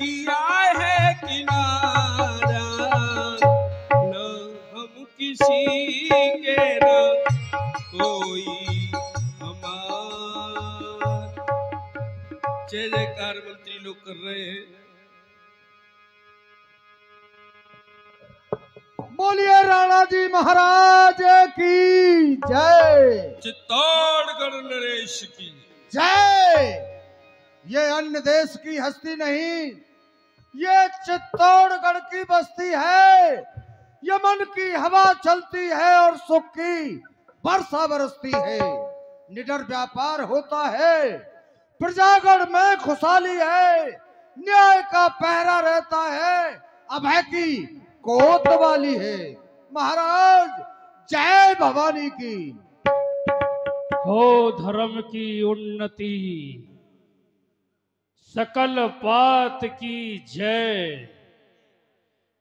किया है किनारा, न हम किसी के न कोई हमार। जय जयकार मंत्री लोग कर रहे हैं। बोलिए राणा जी महाराज की जय। चित्तौड़गढ़ नरेश की जय। ये अन्य देश की हस्ती नहीं, ये चित्तौड़गढ़ की बस्ती है। यमन की हवा चलती है और सुख की वर्षा बरसती है। निडर व्यापार होता है, प्रजागढ़ में खुशहाली है। न्याय का पहरा रहता है, अभय की कोतवाली है। महाराज जय भवानी की। हो धर्म की उन्नति, सकल पात की जय।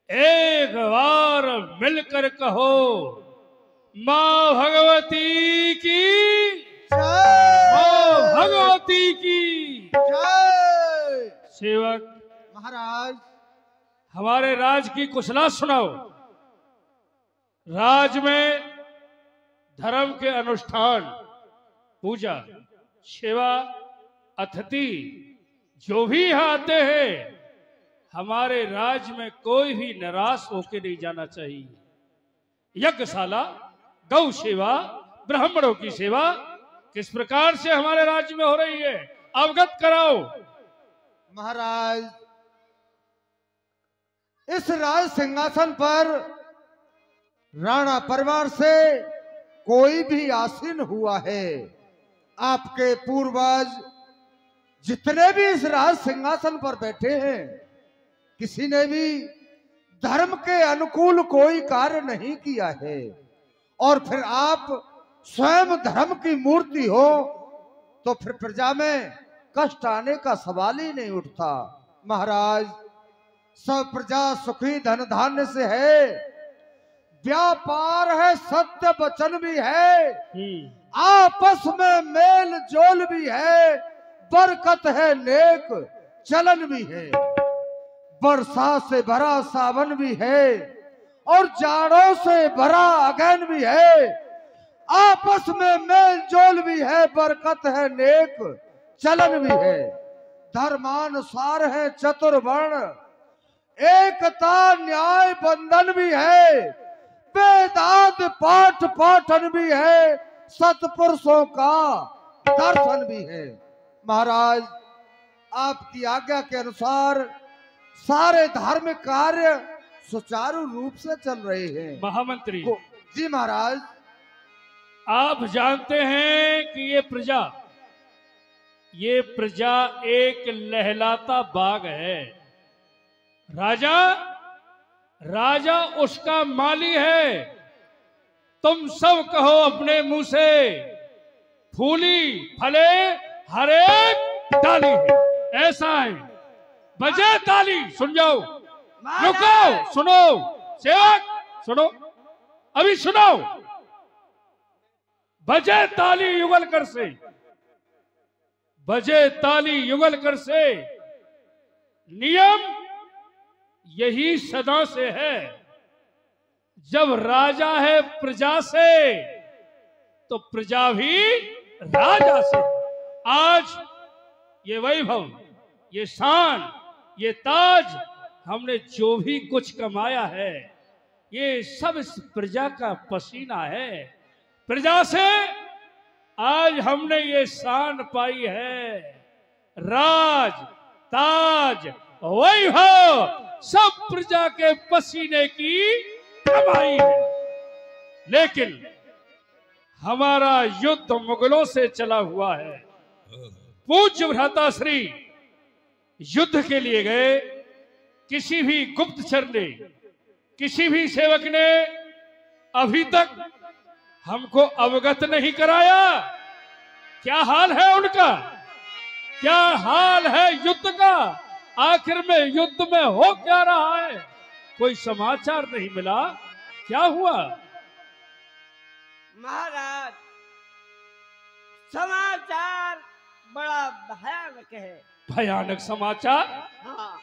एक बार मिलकर कहो मां भगवती की जय। मां भगवती की जय। सेवक महाराज हमारे राज की कुशला सुनाओ। राज में धर्म के अनुष्ठान, पूजा, सेवा, अतिथि जो भी यहाँ आते हैं, हमारे राज्य में कोई भी निराश होकर नहीं जाना चाहिए। यज्ञशाला, गौ सेवा, ब्राह्मणों की सेवा किस प्रकार से हमारे राज्य में हो रही है, अवगत कराओ। महाराज इस राज सिंहासन पर राणा परिवार से कोई भी आसीन हुआ है। आपके पूर्वज जितने भी इस राज सिंहासन पर बैठे हैं, किसी ने भी धर्म के अनुकूल कोई कार्य नहीं किया है। और फिर आप स्वयं धर्म की मूर्ति हो तो फिर प्रजा में कष्ट आने का सवाल ही नहीं उठता। महाराज सब प्रजा सुखी धन धान्य से है, व्यापार है, सत्य वचन भी है, आपस में मेल जोल भी है, बरकत है, नेक चलन भी है, वर्षा से भरा सावन भी है और जाड़ों से भरा अगन भी है। आपस में मेल जोल भी है, बरकत है, नेक चलन भी है, धर्मानुसार है चतुर्वर्ण, एकता न्याय बंधन भी है, वेदांत पाठ पाठन भी है, सत्पुरुषों का दर्शन भी है। महाराज आपकी आज्ञा के अनुसार सारे धार्मिक कार्य सुचारू रूप से चल रहे हैं। महामंत्री जी महाराज, आप जानते हैं कि ये प्रजा एक लहलाता बाग है। राजा उसका माली है। तुम सब कहो अपने मुंह से, फूली फले हरेक डाली है, ऐसा है। बजे ताली, सुन जाओ, रुको, सुनो सेवक, सुनो, अभी सुनो। बजे ताली युगल कर से, बजे ताली युगल कर से। नियम यही सदा से है। जब राजा है प्रजा से तो प्रजा भी राजा से। आज ये वैभव, ये शान, ये ताज, हमने जो भी कुछ कमाया है, ये सब इस प्रजा का पसीना है। प्रजा से आज हमने ये शान पाई है। राज, ताज, वैभव सब प्रजा के पसीने की कमाई है। लेकिन हमारा युद्ध मुगलों से चला हुआ है। पूज्य भ्राताश्री युद्ध के लिए गए, किसी भी गुप्तचर ने, किसी भी सेवक ने अभी तक हमको अवगत नहीं कराया। क्या हाल है उनका, क्या हाल है युद्ध का, आखिर में युद्ध में हो क्या रहा है, कोई समाचार नहीं मिला। क्या हुआ? महाराज समाचार बड़ा भयानक है। भयानक समाचार? हाँ,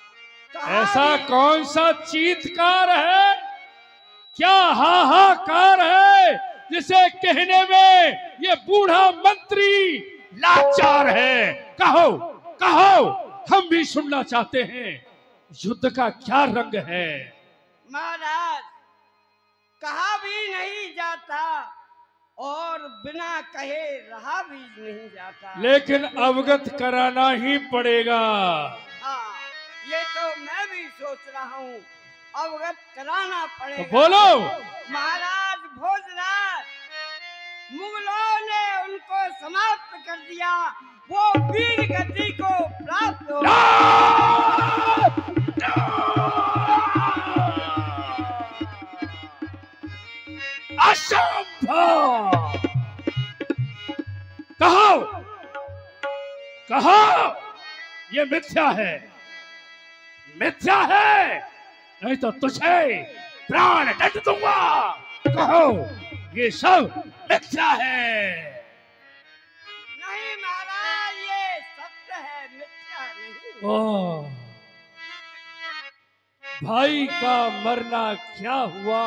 ऐसा कौन सा चीत्कार है, क्या हाहाकार है, जिसे कहने में ये बूढ़ा मंत्री लाचार है? कहो कहो, हम भी सुनना चाहते हैं। युद्ध का क्या रंग है? महाराज, कहा भी नहीं जाता और बिना कहे रहा भी नहीं जाता, लेकिन अवगत कराना ही पड़ेगा। हाँ, ये तो मैं भी सोच रहा हूँ, अवगत कराना पड़ेगा। तो बोलो। महाराज भोजराज, मुगलों ने उनको समाप्त कर दिया, वो वीर गति को प्राप्त हो। असंभव! कहो कहो, ये मिथ्या है, मिथ्या है, नहीं तो तुझे प्राण दंड दूंगा। कहो ये सब मिथ्या है। नहीं महाराज, ये सत्य है, मिथ्या नहीं। ओह, भाई का मरना क्या हुआ?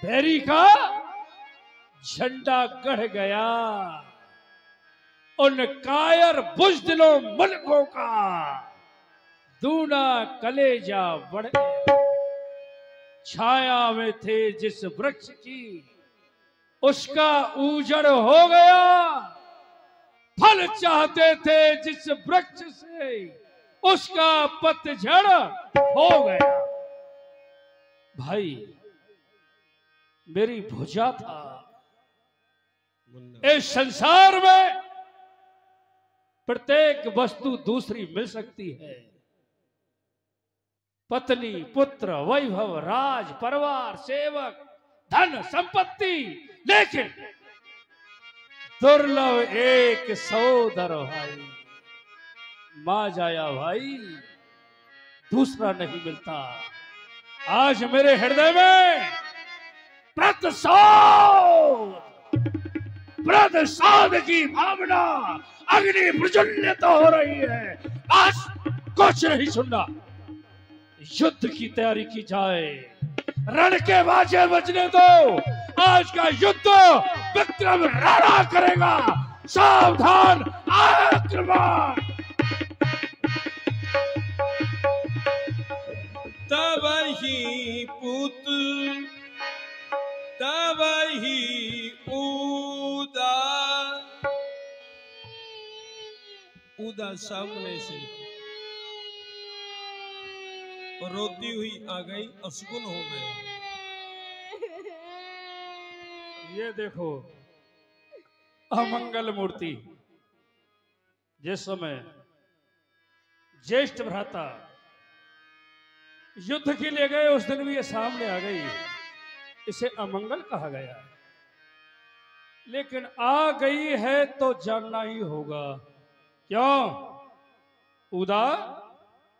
बैरी का झंडा गड़ गया। उन कायर बुज़दिलों मुल्कों का दूना कलेजा बढ़ गया। छाया में थे जिस वृक्ष की, उसका उजड़ हो गया। फल चाहते थे जिस वृक्ष से, उसका पतझड़ हो गया। भाई मेरी भुजा था। मुन्ना इस संसार में प्रत्येक वस्तु दूसरी मिल सकती है, पत्नी, पुत्र, वैभव, राज, परिवार, सेवक, धन, संपत्ति, लेकिन दुर्लभ एक सहोदर भाई, मां जाया भाई, दूसरा नहीं मिलता। आज मेरे हृदय में प्रतिशोध की भावना अग्नि प्रज्वलित हो रही है। बस कुछ नहीं सुनना, युद्ध की तैयारी की जाए, रण के बाजे बजने दो। आज का युद्ध विक्रम राणा करेगा। सावधान, आक्रमण! तब ही पुत्र, तब ही उदा सामने से रोती हुई आ गई, असगुन हो गया। ये देखो अमंगल मूर्ति। जिस समय ज्येष्ठ भ्राता युद्ध के लिए गए, उस दिन भी ये सामने आ गई। इसे अमंगल कहा गया, लेकिन आ गई है तो जानना ही होगा। क्यों उदा?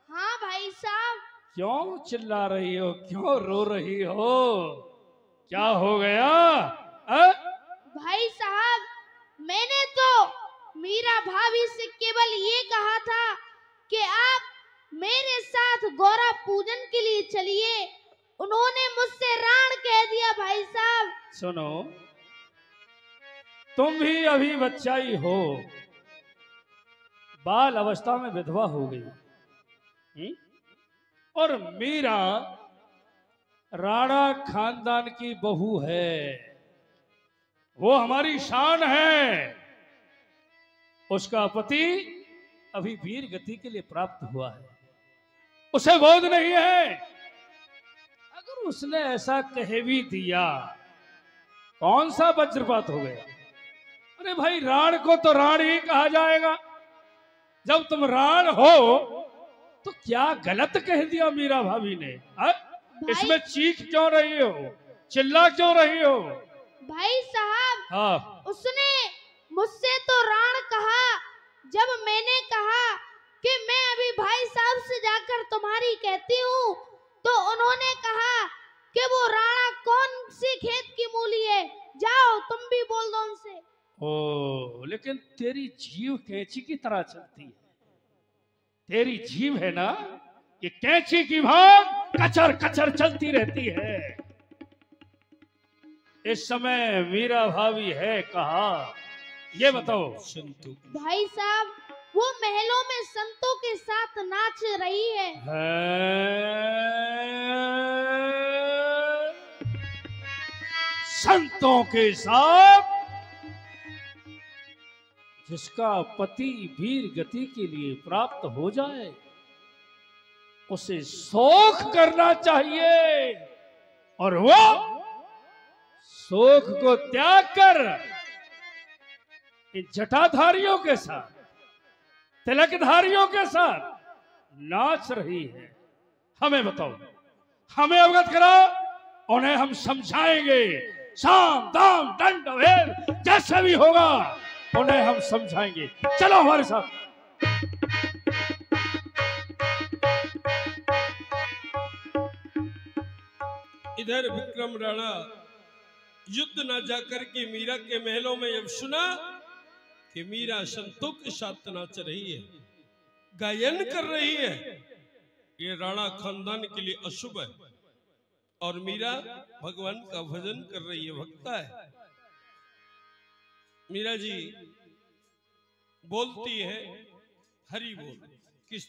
हाँ भाई साहब। क्यों चिल्ला रही हो, क्यों रो रही हो, क्या हो गया? भाई साहब, मैंने तो मीरा भाभी से केवल ये कहा था कि आप मेरे साथ गौरा पूजन के लिए चलिए। उन्होंने मुझसे राण कह दिया भाई साहब। सुनो, तुम भी अभी बच्चा ही हो, बाल अवस्था में विधवा हो गई। और मीरा राणा खानदान की बहू है, वो हमारी शान है। उसका पति अभी वीर गति के लिए प्राप्त हुआ है, उसे बोध नहीं है। अगर उसने ऐसा कह भी दिया, कौन सा वज्रपात हो गया? अरे भाई, राण को तो राण ही कहा जाएगा। जब तुम राण हो तो क्या गलत कह दिया मीरा भाभी ने? इसमें चीख क्यों रही हो, चिल्ला क्यों रही हो? भाई साहब, हाँ, उसने मुझसे तो राण कहा। जब मैंने कहा कि मैं अभी भाई साहब से जाकर तुम्हारी कहती हूँ, तो उन्होंने कहा कि वो राणा कौन सी खेत की मूली है, जाओ तुम भी बोल दो उनसे। ओ, लेकिन तेरी जीव कैंची की तरह चलती है। तेरी जीभ है ना, ये कैंची की भाग कचर कचर चलती रहती है। इस समय मीरा भाभी है कहाँ, ये बताओ। संतों भाई साहब, वो महलों में संतों के साथ नाच रही है। संतों के साथ? जिसका पति वीर गति के लिए प्राप्त हो जाए उसे शोक करना चाहिए, और वो शोक को त्याग कर इन जटाधारियों के साथ, तिलकधारियों के साथ नाच रही है। हमें बताओ, हमें अवगत कराओ, उन्हें हम समझाएंगे। साम दाम दंड भेद जैसे भी होगा उन्हें हम समझाएंगे। चलो हमारे साथ। इधर विक्रम राणा युद्ध न जाकर के मीरा के महलों में जब सुना कि मीरा संतों के साथ नाच रही है, गायन कर रही है, ये राणा खानदान के लिए अशुभ है, और मीरा भगवान का भजन कर रही है, भक्ता है। मीरा जी बोलती है हरि बोल। किस